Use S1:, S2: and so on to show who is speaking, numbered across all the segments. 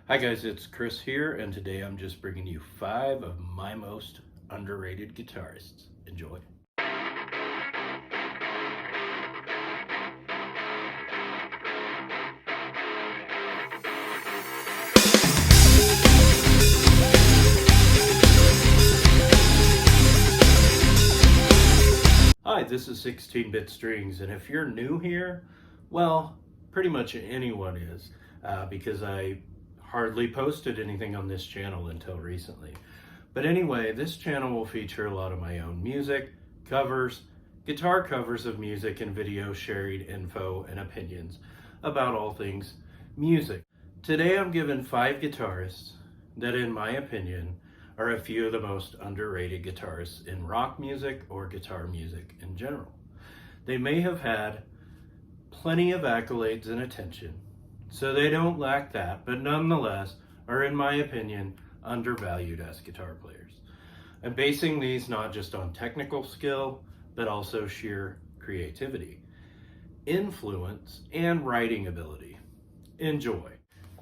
S1: Hi guys, it's Chris here, and today I'm just bringing you 5 of my most underrated guitarists. Enjoy. Hi, this is 16-Bit Strings, and if you're new here, well, pretty much anyone is, because I hardly posted anything on this channel until recently. But anyway, this channel will feature a lot of my own music, covers, guitar covers of music, and video sharing info and opinions about all things music. Today I'm given 5 guitarists that, in my opinion, are a few of the most underrated guitarists in rock music or guitar music in general. They may have had plenty of accolades and attention, so they don't lack that, but nonetheless are, in my opinion, undervalued as guitar players. I'm basing these not just on technical skill, but also sheer creativity, influence, and writing ability. Enjoy.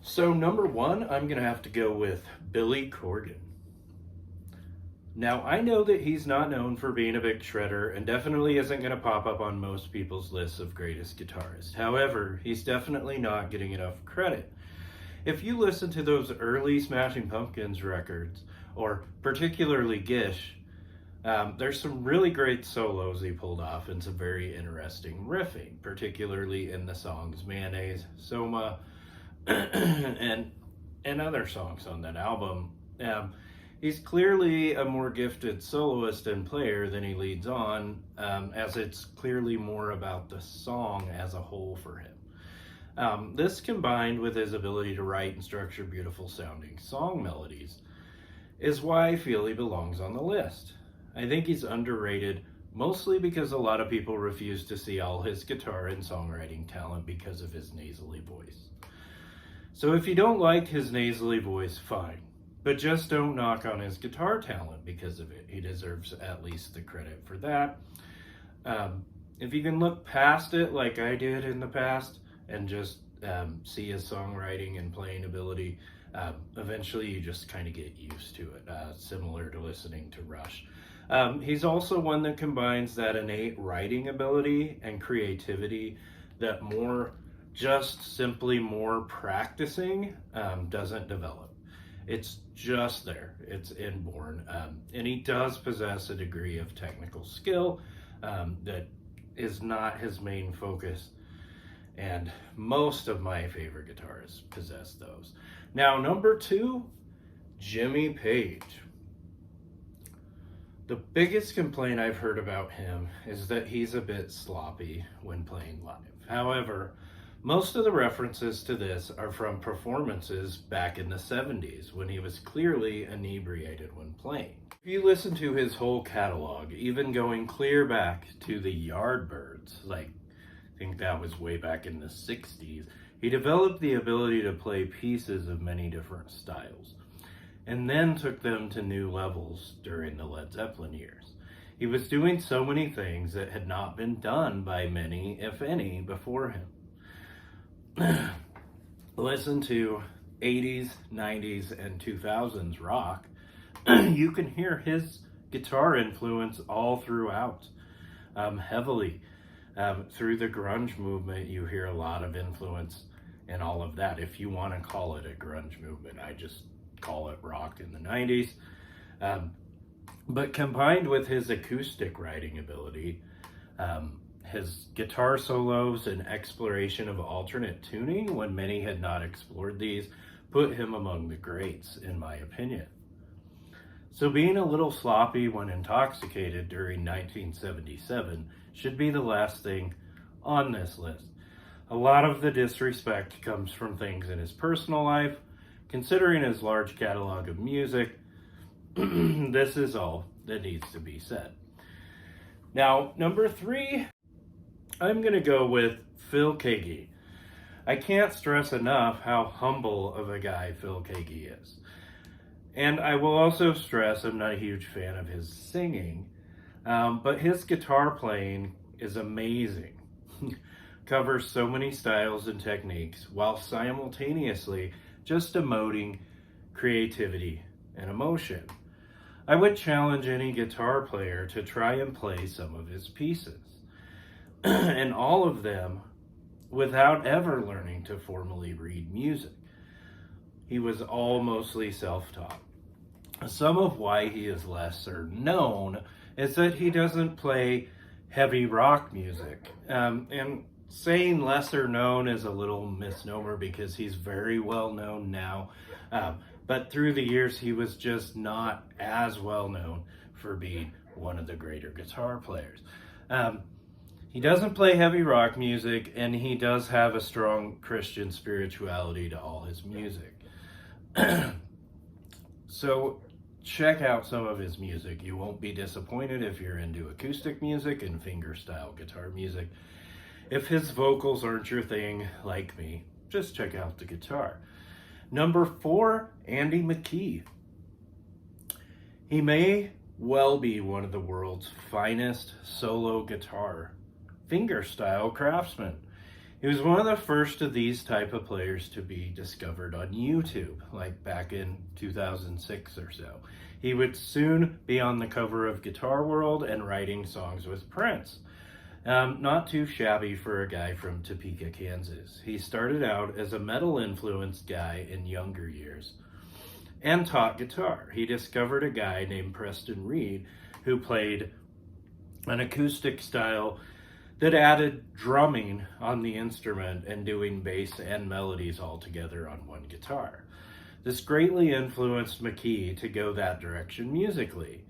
S1: So number 1, I'm gonna have to go with Billy Corgan. Now, I know that he's not known for being a big shredder and definitely isn't going to pop up on most people's lists of greatest guitarists. However, he's definitely not getting enough credit. If you listen to those early Smashing Pumpkins records, or particularly Gish, there's some really great solos he pulled off and some very interesting riffing, particularly in the songs Mayonnaise, Soma, and other songs on that album. He's clearly a more gifted soloist and player than he leads on, as it's clearly more about the song as a whole for him. This combined with his ability to write and structure beautiful sounding song melodies is why I feel he belongs on the list. I think he's underrated mostly because a lot of people refuse to see all his guitar and songwriting talent because of his nasally voice. So if you don't like his nasally voice, fine. But just don't knock on his guitar talent because of it. He deserves at least the credit for that. If you can look past it like I did in the past and just see his songwriting and playing ability, eventually you just kind of get used to it, similar to listening to Rush. He's also one that combines that innate writing ability and creativity that just simply more practicing doesn't develop. It's just there. It's inborn. And he does possess a degree of technical skill that is not his main focus. And most of my favorite guitarists possess those. Now, number 2, Jimmy Page. The biggest complaint I've heard about him is that he's a bit sloppy when playing live. However, most of the references to this are from performances back in the 70s when he was clearly inebriated when playing. If you listen to his whole catalog, even going clear back to the Yardbirds, I think that was way back in the 60s, he developed the ability to play pieces of many different styles, and then took them to new levels during the Led Zeppelin years. He was doing so many things that had not been done by many, if any, before him. Listen to 80s, 90s, and 2000s rock. You can hear his guitar influence all throughout, heavily. Through the grunge movement, you hear a lot of influence and all of that. If you want to call it a grunge movement, I just call it rock in the 90s. But combined with his acoustic writing ability, his guitar solos and exploration of alternate tuning when many had not explored these put him among the greats, in my opinion. So being a little sloppy when intoxicated during 1977 should be the last thing on this list. A lot of the disrespect comes from things in his personal life. Considering his large catalog of music, this is all that needs to be said. Now, number 3, I'm going to go with Phil Keaggy. I can't stress enough how humble of a guy Phil Keaggy is. And I will also stress I'm not a huge fan of his singing, but his guitar playing is amazing. Covers so many styles and techniques while simultaneously just emoting creativity and emotion. I would challenge any guitar player to try and play some of his pieces, and all of them without ever learning to formally read music. He was all mostly self-taught. Some of why he is lesser known is that he doesn't play heavy rock music. And saying lesser known is a little misnomer because he's very well known now. But through the years, he was just not as well known for being one of the greater guitar players. He doesn't play heavy rock music, and he does have a strong Christian spirituality to all his music. So check out some of his music. You won't be disappointed if you're into acoustic music and fingerstyle guitar music. If his vocals aren't your thing, like me, just check out the guitar. Number 4, Andy McKee. He may well be one of the world's finest solo guitar fingerstyle craftsmen. He was one of the first of these type of players to be discovered on YouTube, like back in 2006 or so. He would soon be on the cover of Guitar World and writing songs with Prince. Not too shabby for a guy from Topeka, Kansas. He started out as a metal-influenced guy in younger years and taught guitar. He discovered a guy named Preston Reed who played an acoustic style that added drumming on the instrument and doing bass and melodies all together on one guitar. This greatly influenced McKee to go that direction musically.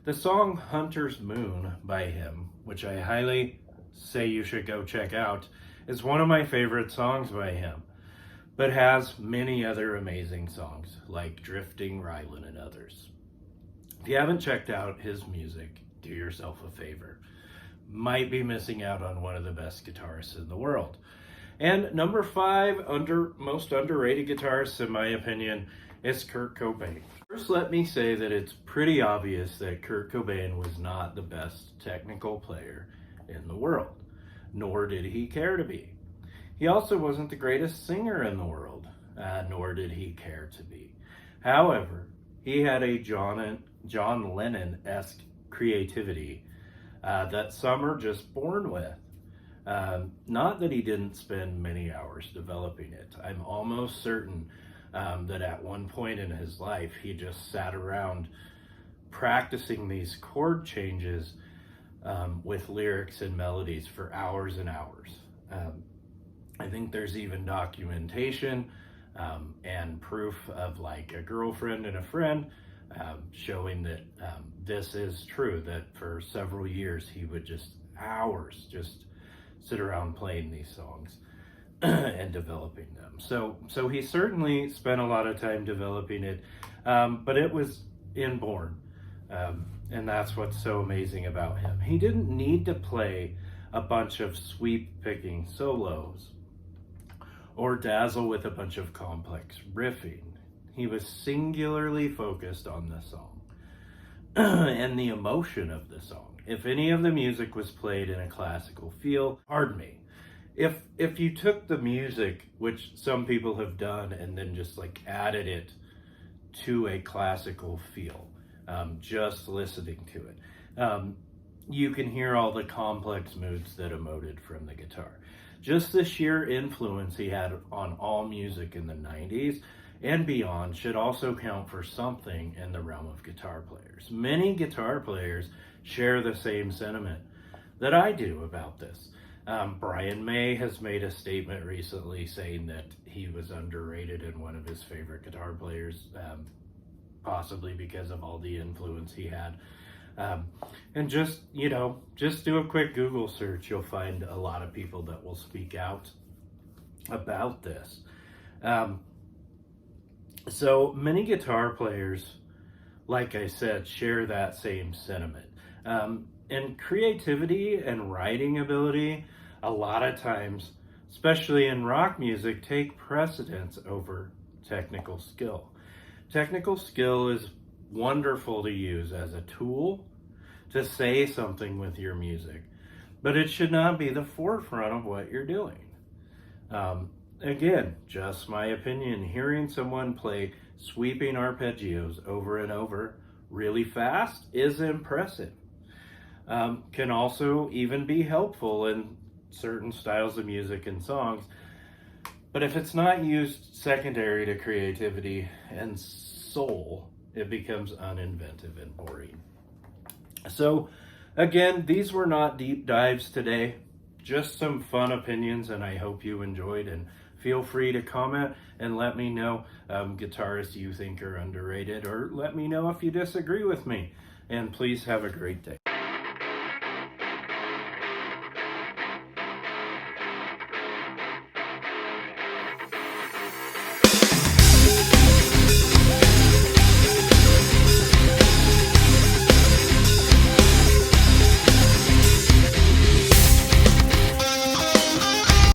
S1: The song Hunter's Moon by him, which I highly say you should go check out, is one of my favorite songs by him, but has many other amazing songs like Drifting, Rylan, and others. If you haven't checked out his music, do yourself a favor. Might be missing out on one of the best guitarists in the world. And number 5, most underrated guitarist, in my opinion, is Kurt Cobain. First, let me say that it's pretty obvious that Kurt Cobain was not the best technical player in the world, nor did he care to be. He also wasn't the greatest singer in the world, nor did he care to be. However, he had a John Lennon-esque creativity that some are just born with. Not that he didn't spend many hours developing it. I'm almost certain that at one point in his life, he just sat around practicing these chord changes with lyrics and melodies for hours and hours. I think there's even documentation and proof of like a girlfriend and a friend showing that this is true, that for several years he would just hours just sit around playing these songs and developing them. So he certainly spent a lot of time developing it, but it was inborn, and that's what's so amazing about him. He didn't need to play a bunch of sweep-picking solos or dazzle with a bunch of complex riffing. He was singularly focused on the song and the emotion of the song. If any of the music was played in a classical feel, pardon me, if you took the music, which some people have done, and then just like added it to a classical feel, just listening to it, you can hear all the complex moods that emoted from the guitar. Just the sheer influence he had on all music in the 90s and beyond should also count for something in the realm of guitar players. Many guitar players share the same sentiment that I do about this. Brian May has made a statement recently saying that he was underrated and one of his favorite guitar players, possibly because of all the influence he had. And just do a quick Google search. You'll find a lot of people that will speak out about this. So many guitar players, like I said, share that same sentiment. And creativity and writing ability, a lot of times, especially in rock music, take precedence over technical skill. Technical skill is wonderful to use as a tool to say something with your music, but it should not be the forefront of what you're doing. again, just my opinion, hearing someone play sweeping arpeggios over and over really fast is impressive. Can also even be helpful in certain styles of music and songs. But if it's not used secondary to creativity and soul, it becomes uninventive and boring. So, again, these were not deep dives today, just some fun opinions, and I hope you enjoyed. And feel free to comment and let me know guitarists you think are underrated, or let me know if you disagree with me. And please have a great day.